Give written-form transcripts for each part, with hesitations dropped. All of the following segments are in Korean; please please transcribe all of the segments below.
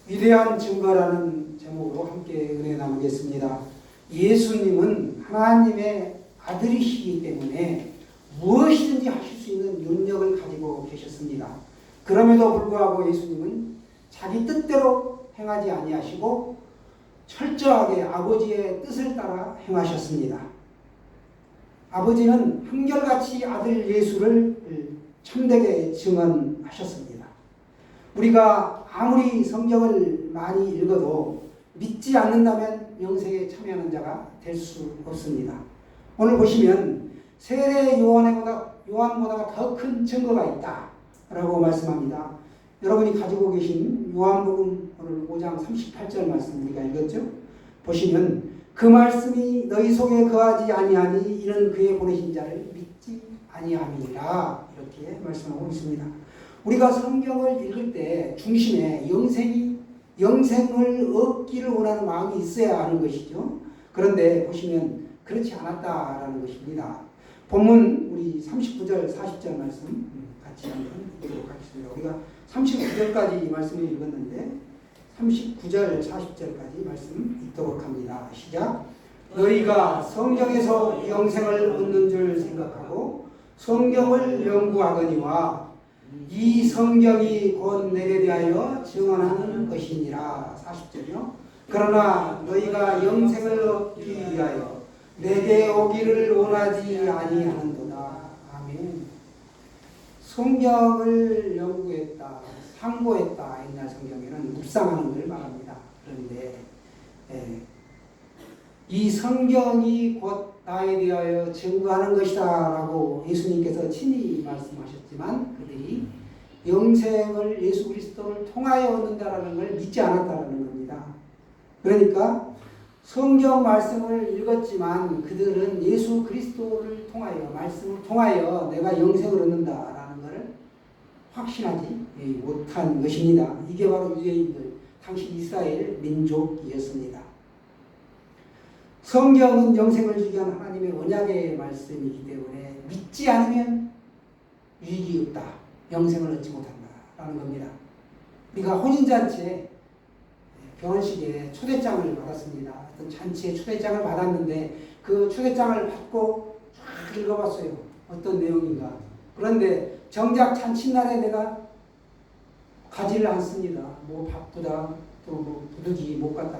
위대한 증거라는 제목으로 함께 은혜 나누겠습니다. 예수님은 하나님의 아들이시기 때문에 무엇이든지 하실 수 있는 능력을 가지고 계셨습니다. 그럼에도 불구하고 예수님은 자기 뜻대로 행하지 아니하시고 철저하게 아버지의 뜻을 따라 행하셨습니다. 아버지는 한결같이 아들 예수를 참되게 증언하셨습니다. 우리가 아무리 성경을 많이 읽어도 믿지 않는다면 영생에 참여하는 자가 될 수 없습니다. 오늘 보시면 세례 요한보다 더 큰 증거가 있다라고 말씀합니다. 여러분이 가지고 계신 요한복음 오늘 5장 38절 말씀 우리가 읽었죠? 보시면 그 말씀이 너희 속에 거하지 아니하니 이는 그의 보내신 자를 믿지 아니함이라 이렇게 말씀하고 있습니다. 우리가 성경을 읽을 때 중심에 영생을 얻기를 원하는 마음이 있어야 하는 것이죠. 그런데 보시면 그렇지 않았다라는 것입니다. 본문 우리 39절 40절 말씀 같이 한번 읽도록 하겠습니다. 우리가 39절까지 이 말씀을 읽었는데 39절 40절까지 말씀 읽도록 합니다. 시작. 너희가 성경에서 영생을 얻는 줄 생각하고 성경을 연구하거니와 이 성경이 곧 내게 대하여 증언하는 것이니라. 40절이요. 그러나 너희가 영생을 얻기 위하여 내게 오기를 원하지 아니하는도다. 아멘. 성경을 연구했다, 상고했다. 옛날 성경에는 묵상하는 걸 말합니다. 그런데 이 성경이 곧 나에 대하여 증거하는 것이다 라고 예수님께서 친히 말씀하셨지만 그들이 영생을 예수 그리스도를 통하여 얻는다라는 걸 믿지 않았다라는 겁니다. 그러니까 성경 말씀을 읽었지만 그들은 예수 그리스도를 통하여 말씀을 통하여 내가 영생을 얻는다라는 것을 확신하지 못한 것입니다. 이게 바로 유대인들, 당시 이스라엘 민족이었습니다. 성경은 영생을 주기 위한 하나님의 언약의 말씀이기 때문에 믿지 않으면 유익이 없다. 영생을 얻지 못한다라는 겁니다. 우리가 혼인잔치에 결혼식에 초대장을 받았습니다. 어떤 잔치에 초대장을 받았는데 그 초대장을 받고 쫙 읽어봤어요. 어떤 내용인가. 그런데 정작 잔칫날에 내가 가지를 않습니다. 뭐 바쁘다, 또 뭐 부득이 못 갔다.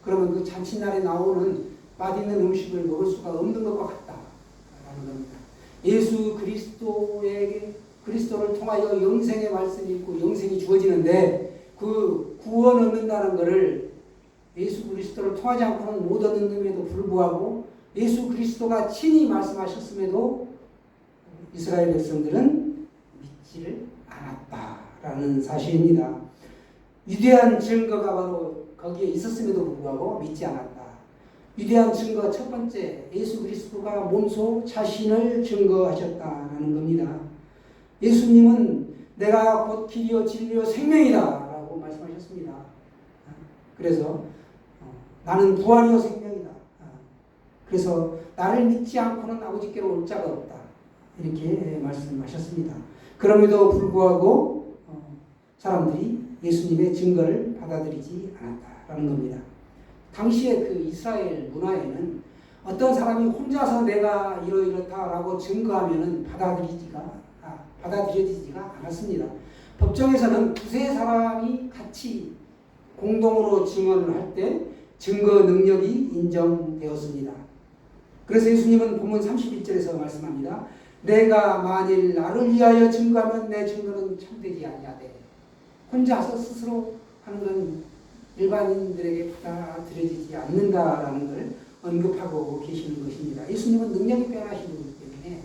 그러면 그 잔칫날에 나오는 맛있는 음식을 먹을 수가 없는 것과 같다라는 겁니다. 예수 그리스도를 통하여 영생의 말씀이 있고 영생이 주어지는데 그 구원 얻는다는 것을 예수 그리스도를 통하지 않고는 못 얻는데도 불구하고 예수 그리스도가 친히 말씀하셨음에도 이스라엘 백성들은 믿지를 않았다라는 사실입니다. 위대한 증거가 바로 거기에 있었음에도 불구하고 믿지 않았다. 위대한 증거 첫 번째, 예수 그리스도가 몸소 자신을 증거하셨다라는 겁니다. 예수님은 내가 곧 길이요 진리요 생명이다 라고 말씀하셨습니다. 그래서 나는 부활이요 생명이다. 그래서 나를 믿지 않고는 아버지께로 올 자가 없다. 이렇게 말씀하셨습니다. 그럼에도 불구하고 사람들이 예수님의 증거를 받아들이지 않았다라는 겁니다. 당시에 그 이스라엘 문화에는 어떤 사람이 혼자서 내가 이렇다라고 증거하면은 받아들여지지가 않았습니다. 법정에서는 두세 사람이 같이 공동으로 증언을 할 때 증거 능력이 인정되었습니다. 그래서 예수님은 본문 31절에서 말씀합니다. 내가 만일 나를 위하여 증거하면 내 증거는 참되지 아니하되. 혼자서 스스로 하는 건 일반인들에게 받아들여지지 않는다라는 걸 언급하고 계시는 것입니다. 예수님은 능력이 빼어나신 분이기 때문에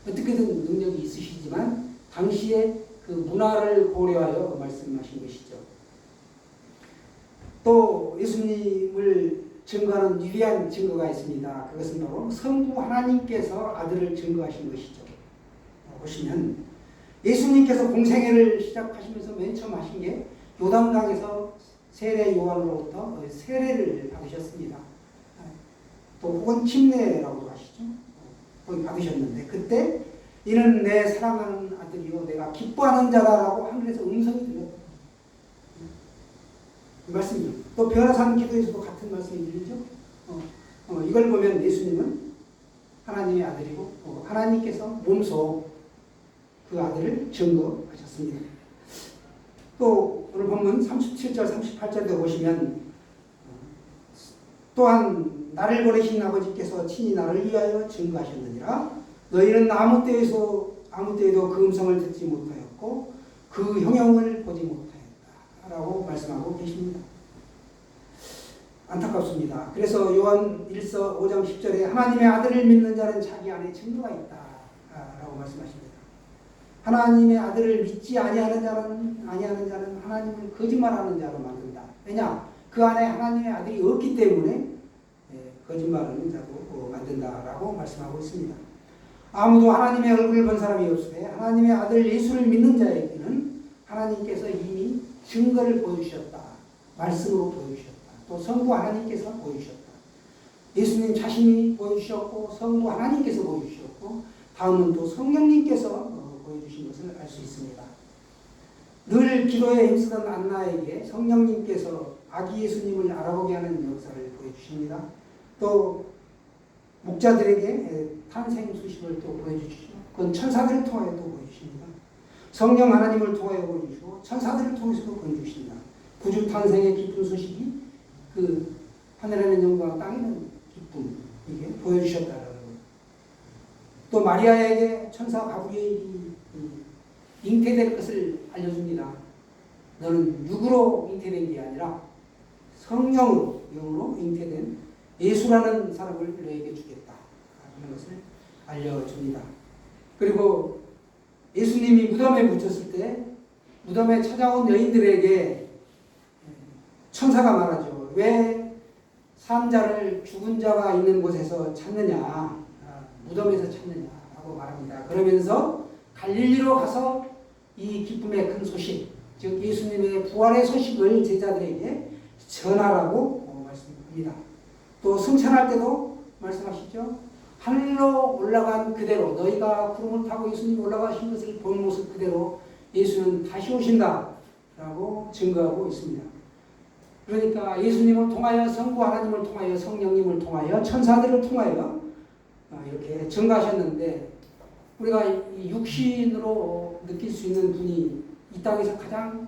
어떻게든 능력이 있으시지만 당시에 그 문화를 고려하여 말씀하신 것이죠. 또 예수님을 증거하는 위대한 증거가 있습니다. 그것은 바로 성부 하나님께서 아들을 증거하신 것이죠. 보시면 예수님께서 공생애를 시작하시면서 맨 처음 하신 게 요단강에서 세례 요한으로부터 세례를 받으셨습니다. 또 혹은 침례라고 하시죠. 거기 받으셨는데 그때 이는 내 사랑하는 아들이요 내가 기뻐하는 자다라고 하늘에서 음성이 들렸다. 말씀이죠. 또 변화산 기도에서도 같은 말씀이 들리죠. 이걸 보면 예수님은 하나님의 아들이고 하나님께서 몸소 그 아들을 증거하셨습니다. 또 오늘 본문 37절 38절에 보시면 또한 나를 보내신 아버지께서 친히 나를 위하여 증거하셨느니라. 너희는 아무 때에도 그 음성을 듣지 못하였고 그 형용을 보지 못하였다 라고 말씀하고 계십니다. 안타깝습니다. 그래서 요한 1서 5장 10절에 하나님의 아들을 믿는 자는 자기 안에 증거가 있다 라고 말씀하십니다. 하나님의 아들을 믿지 아니하는 자는 하나님을 거짓말하는 자로 만든다. 왜냐? 그 안에 하나님의 아들이 없기 때문에 거짓말하는 자로 만든다라고 말씀하고 있습니다. 아무도 하나님의 얼굴을 본 사람이 없으되 하나님의 아들 예수를 믿는 자에게는 하나님께서 이미 증거를 보여주셨다. 말씀으로 보여주셨다. 또 성부 하나님께서 보여주셨다. 예수님 자신이 보여주셨고 성부 하나님께서 보여주셨고 다음은 또 성령님께서 보여주신 것을 알 수 있습니다. 늘 기도에 힘쓰던 안나에게 성령님께서 아기 예수님을 알아보게 하는 역사를 보여주십니다. 또 목자들에게 탄생 소식을 또 보여주시죠. 그건 천사들을 통하여 또 보여주십니다. 성령 하나님을 통하여 보여주시고 천사들을 통해서도 보여주십니다. 구주 탄생의 기쁜 소식이 그 하늘에는 영광 땅에는 기쁨 이게 보여주셨다라는 것. 또 마리아에게 천사 가브리엘이 잉태될 것을 알려줍니다. 너는 육으로 잉태된 게 아니라 성령으로 영으로 잉태된 예수라는 사람을 너에게 주겠다 하는 것을 알려줍니다. 그리고 예수님이 무덤에 묻혔을 때 무덤에 찾아온 여인들에게 천사가 말하죠. 왜 산자를 죽은 자가 있는 곳에서 찾느냐, 무덤에서 찾느냐라고 말합니다. 그러면서 갈릴리로 가서 이 기쁨의 큰 소식, 즉 예수님의 부활의 소식을 제자들에게 전하라고 말씀합니다. 또 승천할 때도 말씀하시죠. 하늘로 올라간 그대로 너희가 구름을 타고 예수님 올라가신 것을 본 모습 그대로 예수는 다시 오신다라고 증거하고 있습니다. 그러니까 예수님을 통하여 성부 하나님을 통하여 성령님을 통하여 천사들을 통하여 이렇게 증거하셨는데 우리가 이 육신으로 느낄 수 있는 분이 이 땅에서 가장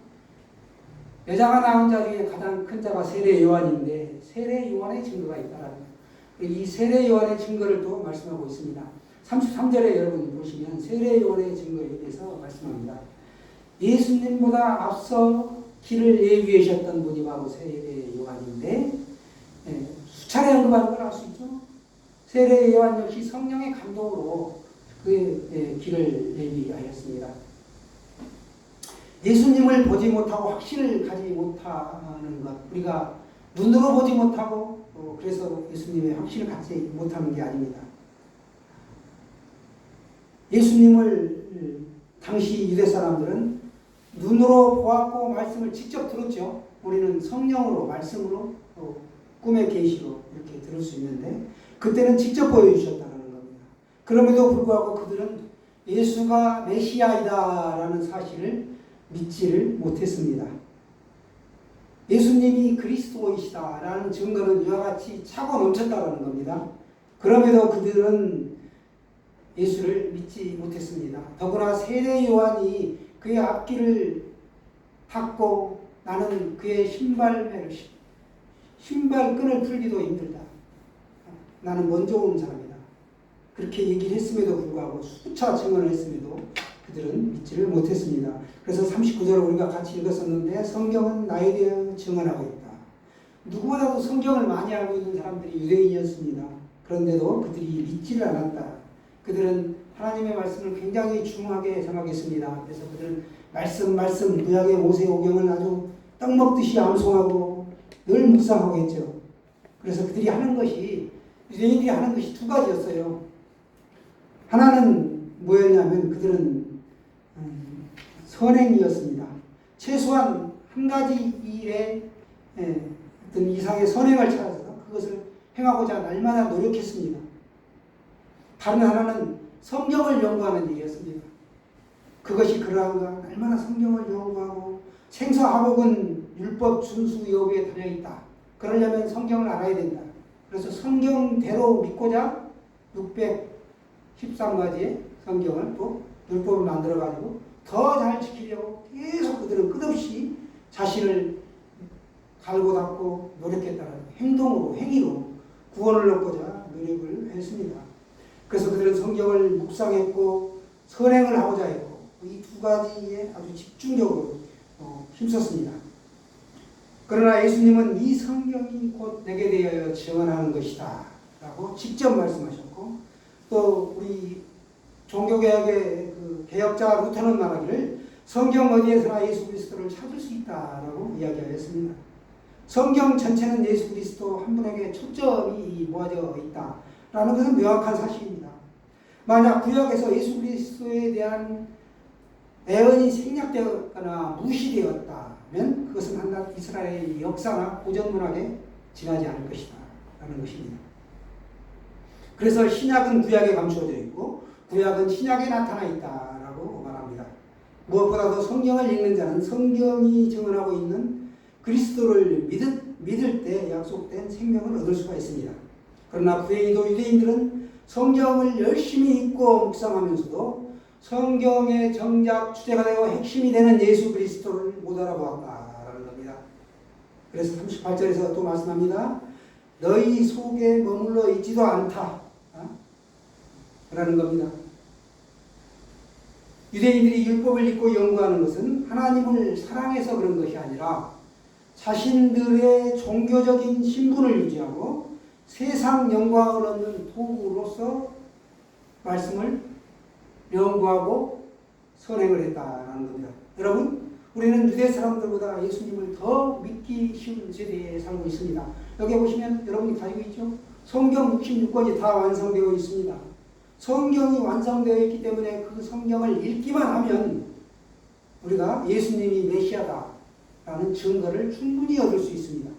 여자가 낳은 자 중에 가장 큰 자가 세례 요한인데 세례 요한의 증거가 있다라는 이 세례 요한의 증거를 또 말씀하고 있습니다. 33절에 여러분 보시면 세례 요한의 증거에 대해서 말씀합니다. 예수님보다 앞서 길을 예비하셨던 분이 바로 세례 요한인데 수차례 언급하는 걸 알 수 있죠. 세례 요한 역시 성령의 감동으로 그 길을 예비하였습니다. 예수님을 보지 못하고 확신을 가지지 못하는 것, 우리가 눈으로 보지 못하고 그래서 예수님의 확신을 갖지 못하는 게 아닙니다. 예수님을 당시 유대 사람들은 눈으로 보았고 말씀을 직접 들었죠. 우리는 성령으로 말씀으로 꿈의 계시로 이렇게 들을 수 있는데 그때는 직접 보여주셨다는 겁니다. 그럼에도 불구하고 그들은 예수가 메시아이다라는 사실을 믿지를 못했습니다. 예수님이 그리스도이시다라는 증거는 이와 같이 차고 넘쳤다는 겁니다. 그럼에도 그들은 예수를 믿지 못했습니다. 더구나 세례 요한이 그의 앞길을 닦고 나는 그의 신발끈을 풀기도 힘들다. 나는 먼저 온 사람이다. 그렇게 얘기를 했음에도 불구하고 수차 증언을 했음에도 그들은 믿지를 못했습니다. 그래서 39절을 우리가 같이 읽었었는데 성경은 나에 대해 증언하고 있다. 누구보다도 성경을 많이 알고 있는 사람들이 유대인이었습니다. 그런데도 그들이 믿지를 않았다. 그들은 하나님의 말씀을 굉장히 중하게 생각했습니다. 그래서 그들은 말씀 구약의 모세오경을 아주 떡 먹듯이 암송하고 늘 묵상하고 했죠. 그래서 그들이 하는 것이 유대인들이 하는 것이 두 가지였어요. 하나는 뭐였냐면 그들은 선행이었습니다. 최소한 한 가지 일에 어떤 이상의 선행을 찾아서 그것을 행하고자 날마다 노력했습니다. 다른 하나는 성경을 연구하는 일이었습니다. 그것이 그러한가 날마다 성경을 연구하고 생서하복은 율법 준수 여부에 달려있다. 그러려면 성경을 알아야 된다. 그래서 성경대로 믿고자 613가지의 성경을 또 율법을 만들어가지고 더 잘 지키려고 계속 그들은 끝없이 자신을 갈고 닦고 노력했다는 행동으로, 행위로 구원을 얻고자 노력을 했습니다. 그래서 그들은 성경을 묵상했고 선행을 하고자 했고 이 두 가지에 아주 집중적으로 힘썼습니다. 그러나 예수님은 이 성경이 곧 내게 대하여 증언하는 것이다 라고 직접 말씀하셨고, 또 우리 종교개혁의 그 개혁자 루터는 말하기를 성경 어디에서나 예수 그리스도를 찾을 수 있다라고 이야기하였습니다. 성경 전체는 예수 그리스도 한 분에게 초점이 모아져 있다라는 것은 명확한 사실입니다. 만약 구약에서 예수 그리스도에 대한 애언이 생략되었거나 무시되었다면 그것은 한낱 이스라엘의 역사나 고전문학에 지나지 않을 것이다 라는 것입니다. 그래서 신약은 구약에 감추어져 있고 구약은 신약에 나타나 있다라고 말합니다. 무엇보다도 성경을 읽는 자는 성경이 증언하고 있는 그리스도를 믿을 때 약속된 생명을 얻을 수가 있습니다. 그러나 불행히도 유대인들은 성경을 열심히 읽고 묵상하면서도 성경의 정작 주제가 되고 핵심이 되는 예수 그리스도를 못 알아보았다라는 겁니다. 그래서 38절에서 또 말씀합니다. 너희 속에 머물러 있지도 않다 라는 겁니다. 유대인들이 율법을 읽고 연구하는 것은 하나님을 사랑해서 그런 것이 아니라 자신들의 종교적인 신분을 유지하고 세상 영광을 얻는 도구로서 말씀을 연구하고 선행을 했다는 겁니다. 여러분, 우리는 유대 사람들보다 예수님을 더 믿기 쉬운 세대에 살고 있습니다. 여기 보시면 여러분이 가지고 있죠? 성경 66권이 다 완성되어 있습니다. 성경이 완성되어 있기 때문에 그 성경을 읽기만 하면 우리가 예수님이 메시아다라는 증거를 충분히 얻을 수 있습니다.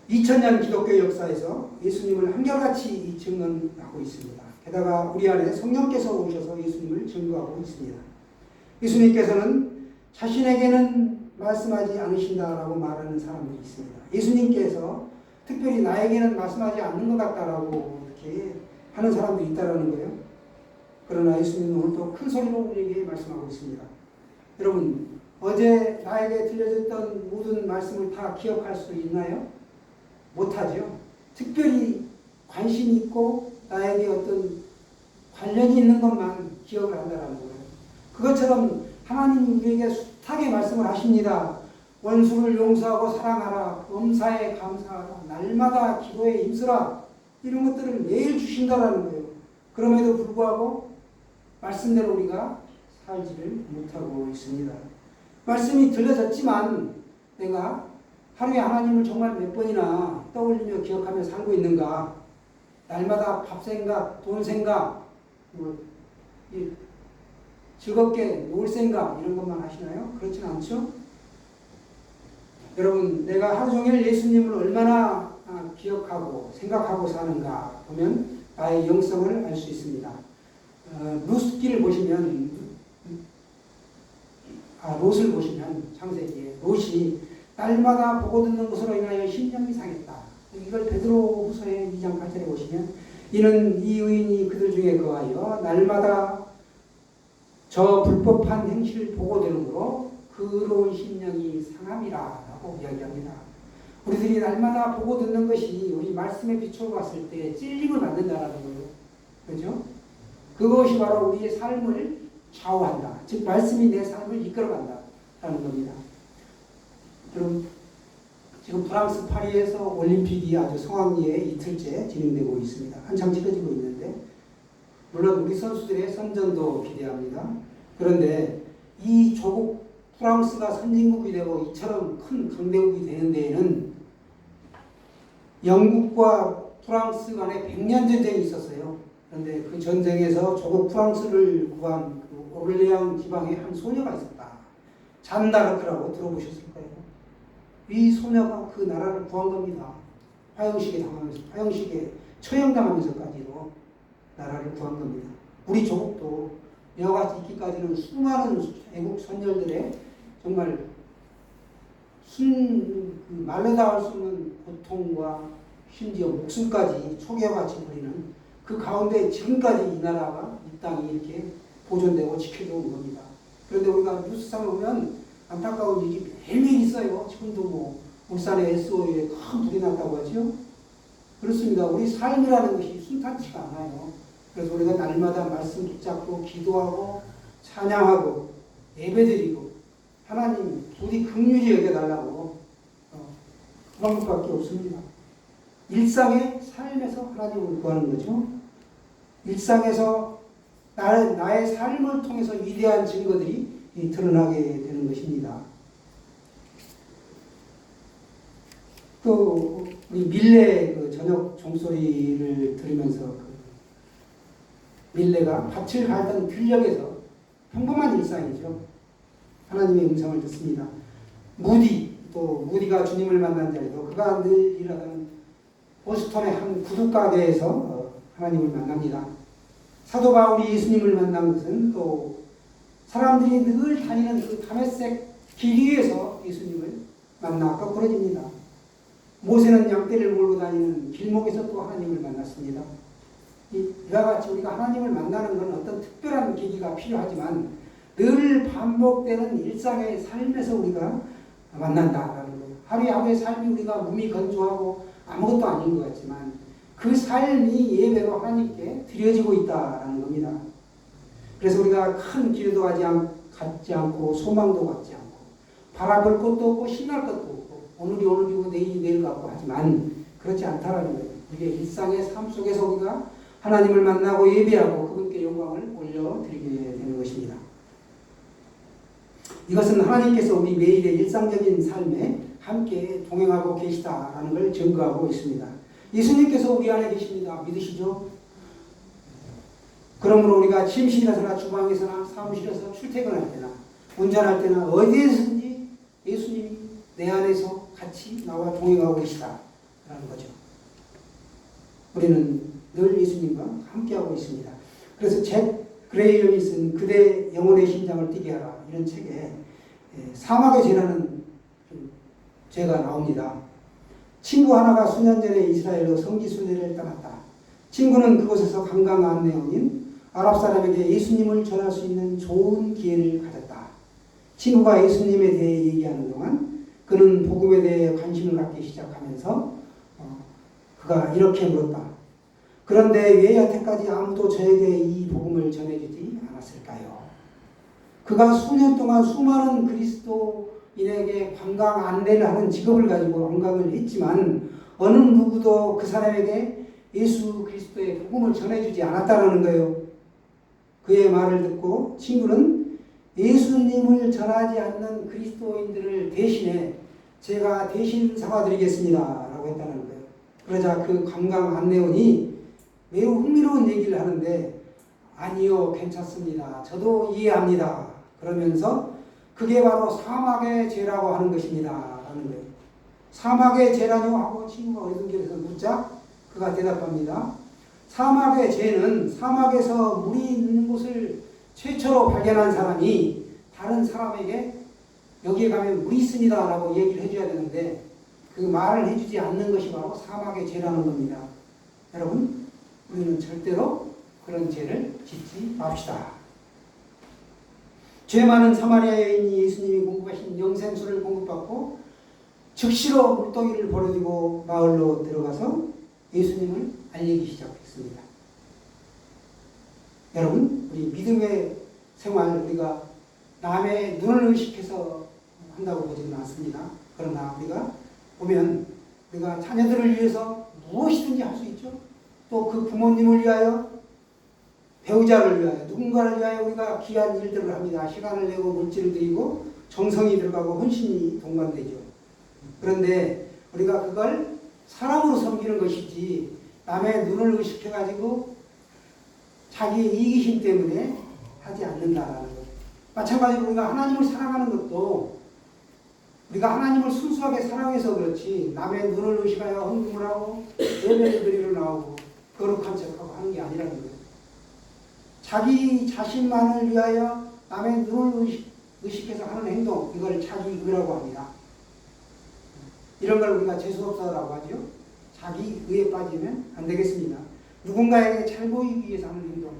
2000년 기독교 역사에서 예수님을 한결같이 증언하고 있습니다. 게다가 우리 안에 성령께서 오셔서 예수님을 증거하고 있습니다. 예수님께서는 자신에게는 말씀하지 않으신다라고 말하는 사람들이 있습니다. 예수님께서 특별히 나에게는 말씀하지 않는 것 같다라고 이렇게 하는 사람들이 있다라는 거예요. 그러나 예수님은 오늘 또 큰 소리로 우리에게 말씀하고 있습니다. 여러분, 어제 나에게 들려줬던 모든 말씀을 다 기억할 수 있나요? 못하죠. 특별히 관심 있고 나에게 어떤 관련이 있는 것만 기억을 한다는 거예요. 그것처럼 하나님이 우리에게 숱하게 말씀을 하십니다. 원수를 용서하고 사랑하라. 범사에 감사하라. 날마다 기도에 힘쓰라. 이런 것들을 매일 주신다라는 거예요. 그럼에도 불구하고 말씀대로 우리가 살지를 못하고 있습니다. 말씀이 들려졌지만 내가 하루에 하나님을 정말 몇 번이나 떠올리며 기억하며 살고 있는가? 날마다 밥 생각, 돈 생각, 즐겁게 놀 생각 이런 것만 하시나요? 그렇지는 않죠? 여러분, 내가 하루 종일 예수님을 얼마나 기억하고 생각하고 사는가 보면 나의 영성을 알 수 있습니다. 롯을 보시면 창세기에 롯이 날마다 보고 듣는 것으로 인하여 심령이 상했다. 이걸 베드로후서의 2장 8절에 보시면 이는 이 의인이 그들 중에 거하여 날마다 저 불법한 행실을 보고 되므로 그로운 심령이 상함이라 라고 이야기합니다. 우리들이 날마다 보고 듣는 것이 우리 말씀에 비추어 봤을 때 찔림을 받는다라는 거예요. 그렇죠? 그것이 바로 우리의 삶을 좌우한다. 즉 말씀이 내 삶을 이끌어간다라는 겁니다. 그럼 지금 프랑스 파리에서 올림픽이 아주 성황리에 이틀째 진행되고 있습니다. 한창 치러지고 있는데 물론 우리 선수들의 선전도 기대합니다. 그런데 이 조국 프랑스가 선진국이 되고 이처럼 큰 강대국이 되는 데에는 영국과 프랑스 간에 100년 전쟁이 있었어요. 그런데 그 전쟁에서 조국 프랑스를 구한 그 오를레앙 지방에 한 소녀가 있었다. 잔다르크라고 들어보셨을 거예요. 이 소녀가 그 나라를 구한 겁니다. 화형식에 처형당하면서까지도 나라를 구한 겁니다. 우리 조국도 이와 같이 있기까지는 수많은 애국 선열들의 정말 말로 다 할 수 없는 고통과 심지어 목숨까지 초계같이 버리는 그 가운데 지금까지 이 나라가 이 땅이 이렇게 보존되고 지켜져 온 겁니다. 그런데 우리가 뉴스상을 보면 안타까운 일이 매일매일 있어요. 지금도 뭐 울산의 SO에 큰 불이 났다고 하죠. 그렇습니다. 우리 삶이라는 것이 순탄치가 않아요. 그래서 우리가 날마다 말씀 붙잡고 기도하고 찬양하고 예배드리고 하나님 부디 긍휼히 여겨달라고 그런 것밖에 없습니다. 일상의 삶에서 하나님을 구하는 거죠. 일상에서 나의 삶을 통해서 위대한 증거들이 드러나게 되는 것입니다. 또 우리 밀레 그 저녁 종소리를 들으면서 밀레가 밭을 갈던 들녘에서 평범한 일상이죠. 하나님의 음성을 듣습니다. 무디가 주님을 만난 자리도 그가 늘 일하던 보스턴의 한 구두가게에서 하나님을 만납니다. 사도 바울이 예수님을 만난 것은 또 사람들이 늘 다니는 그 다메섹 길 위에서 예수님을 만나 거꾸러집니다. 모세는 양떼를 몰고 다니는 길목에서 또 하나님을 만났습니다. 이와 같이 우리가 하나님을 만나는 것은 어떤 특별한 계기가 필요하지만 늘 반복되는 일상의 삶에서 우리가 만난다라는 거예요. 하루하루의 삶이 우리가 몸이 건조하고 아무것도 아닌 것 같지만 그 삶이 예배로 하나님께 드려지고 있다라는 겁니다. 그래서 우리가 큰 기회도 갖지 않고 소망도 갖지 않고 바라볼 것도 없고 신날 것도 없고 오늘이 오늘이고 내일이 내일 같고 하지만 그렇지 않다라는 거예요. 우리의 일상의 삶 속에서 우리가 하나님을 만나고 예배하고 그분께 영광을 올려드리게 되는 것입니다. 이것은 하나님께서 우리 매일의 일상적인 삶에 함께 동행하고 계시다라는 걸 증거하고 있습니다. 예수님께서 우리 안에 계십니다. 믿으시죠? 그러므로 우리가 침실에서나 주방에서나 사무실에서 출퇴근할 때나 운전할 때나 어디에서든지 예수님이 내 안에서 같이 나와 동행하고 계시다라는 거죠. 우리는 늘 예수님과 함께하고 있습니다. 그래서 잭 그레이엄이 쓴 그대 영혼의 심장을 뛰게 하라 이런 책에 사막의 죄라는 죄가 나옵니다. 친구 하나가 수년 전에 이스라엘로 성지 순례를 떠났다. 친구는 그곳에서 관광 안내원인 아랍 사람에게 예수님을 전할 수 있는 좋은 기회를 가졌다. 친구가 예수님에 대해 얘기하는 동안 그는 복음에 대해 관심을 갖기 시작하면서 그가 이렇게 물었다. 그런데 왜 여태까지 아무도 저에게 이 복음을 전해주지 않았을까요? 그가 수년 동안 수많은 그리스도인에게 관광 안내를 하는 직업을 가지고 관광을 했지만 어느 누구도 그 사람에게 예수 그리스도의 복음을 전해주지 않았다는 거예요. 그의 말을 듣고 친구는 예수님을 전하지 않는 그리스도인들을 대신해 제가 대신 사과드리겠습니다 라고 했다는 거예요. 그러자 그 관광 안내원이 매우 흥미로운 얘기를 하는데 아니요 괜찮습니다. 저도 이해합니다. 그러면서 그게 바로 사막의 죄라고 하는 것입니다 라는 거예요. 사막의 죄라뇨 하고 친구가 어리둥절해서 묻자 그가 대답합니다. 사막의 죄는 사막에서 물이 있는 곳을 최초로 발견한 사람이 다른 사람에게 여기에 가면 물이 있습니다 라고 얘기를 해줘야 되는데 그 말을 해주지 않는 것이 바로 사막의 죄라는 겁니다. 여러분 우리는 절대로 그런 죄를 짓지 맙시다. 죄 많은 사마리아 여인이 예수님이 공급하신 영생수를 공급받고 즉시로 물동이를 버려두고 마을로 들어가서 예수님을 알리기 시작했습니다. 여러분 우리 믿음의 생활 우리가 남의 눈을 의식해서 한다고 보지는 않습니다. 그러나 우리가 보면 우리가 자녀들을 위해서 무엇이든지 할 수 있죠. 또 그 부모님을 위하여 배우자를 위하여 누군가를 위하여 우리가 귀한 일들을 합니다. 시간을 내고 물질을 드리고 정성이 들어가고 헌신이 동반되죠. 그런데 우리가 그걸 사람으로 섬기는 것이지 남의 눈을 의식해가지고 자기 이기심 때문에 하지 않는다라는 것. 마찬가지로 우리가 하나님을 사랑하는 것도 우리가 하나님을 순수하게 사랑해서 그렇지 남의 눈을 의식하여 헌금을 하고 예배를 드리러 나오고 거룩한 척하고 하는 게 아니라는 거예요. 자기 자신만을 위하여 남의 눈을 의식해서 하는 행동, 이걸 자기 의라고 합니다. 이런 걸 우리가 재수없어라고 하죠. 자기 의에 빠지면 안 되겠습니다. 누군가에게 잘 보이기 위해서 하는 행동,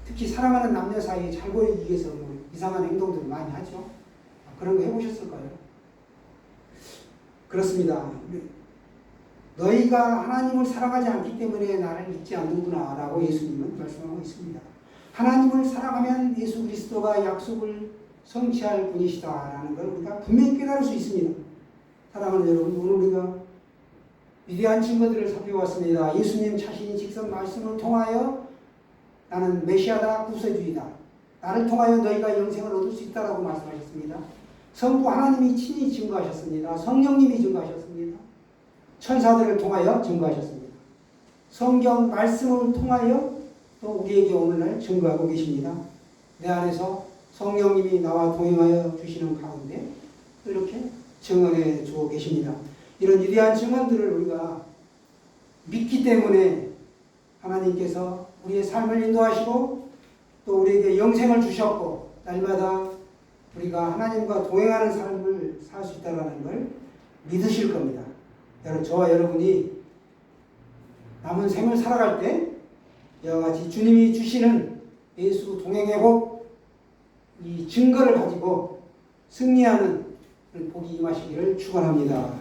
특히 사랑하는 남녀 사이에 잘 보이기 위해서 뭐 이상한 행동들을 많이 하죠. 그런 거 해보셨을까요? 그렇습니다. 너희가 하나님을 사랑하지 않기 때문에 나를 믿지 않는구나 라고 예수님은 말씀하고 있습니다. 하나님을 사랑하면 예수 그리스도가 약속을 성취할 분이시다라는 걸 우리가 분명히 깨달을 수 있습니다. 사랑하는 여러분, 오늘 우리가 위대한 증거들을 살펴봤습니다. 예수님 자신이 직접 말씀을 통하여 나는 메시아다, 구세주이다. 나를 통하여 너희가 영생을 얻을 수 있다라고 말씀하셨습니다. 성부 하나님이 친히 증거하셨습니다. 성령님이 증거하셨습니다. 천사들을 통하여 증거하셨습니다. 성경 말씀을 통하여 또 우리에게 오늘날 증거하고 계십니다. 내 안에서 성령님이 나와 동행하여 주시는 가운데 이렇게 증언해 주고 계십니다. 이런 위대한 증언들을 우리가 믿기 때문에 하나님께서 우리의 삶을 인도하시고 또 우리에게 영생을 주셨고 날마다 우리가 하나님과 동행하는 삶을 살 수 있다는 걸 믿으실 겁니다. 여러분, 저와 여러분이 남은 생을 살아갈 때 이와 같이 주님이 주시는 예수 동행의 복, 이 증거를 가지고 승리하는 복이 임하시기를 축원합니다.